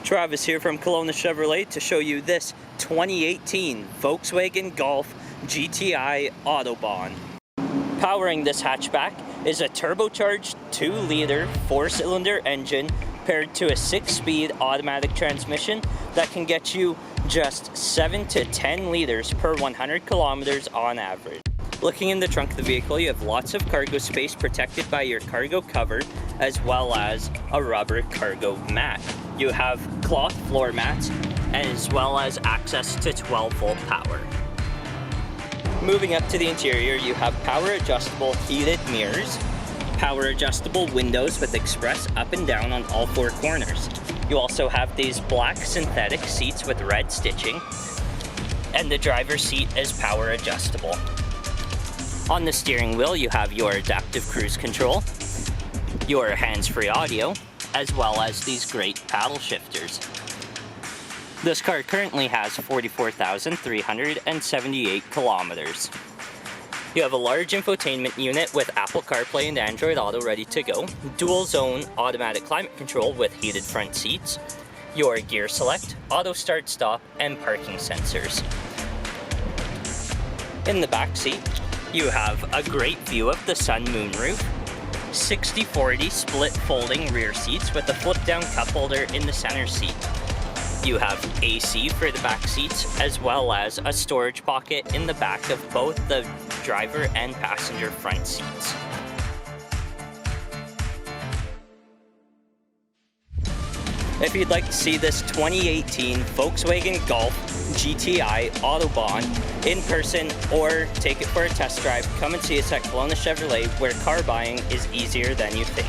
Travis here from Kelowna Chevrolet to show you this 2018 Volkswagen Golf GTI Autobahn. Powering this hatchback is a turbocharged 2-liter 4-cylinder engine paired to a 6-speed automatic transmission that can get you just 7 to 10 liters per 100 kilometers on average. Looking in the trunk of the vehicle, you have lots of cargo space protected by your cargo cover as well as a rubber cargo mat. You have cloth floor mats as well as access to 12-volt power. Moving up to the interior, you have power adjustable heated mirrors, power adjustable windows with express up and down on all 4 corners. You also have these black synthetic seats with red stitching, and the driver's seat is power adjustable. On the steering wheel, you have your adaptive cruise control, your hands-free audio, as well as these great paddle shifters. This car currently has 44,378 kilometers. You have a large infotainment unit with Apple Carplay and Android Auto ready to go, dual zone automatic climate control with heated front seats, your gear select, auto start stop, and parking sensors. In the back seat, you have a great view of the sun moonroof, 60/40 split folding rear seats with a flip down cup holder in the center seat. You have AC for the back seats as well as a storage pocket in the back of both the driver and passenger front seats. If you'd like to see this 2018 Volkswagen Golf GTI Autobahn in person or take it for a test drive, come and see us at Kelowna Chevrolet, where car buying is easier than you think.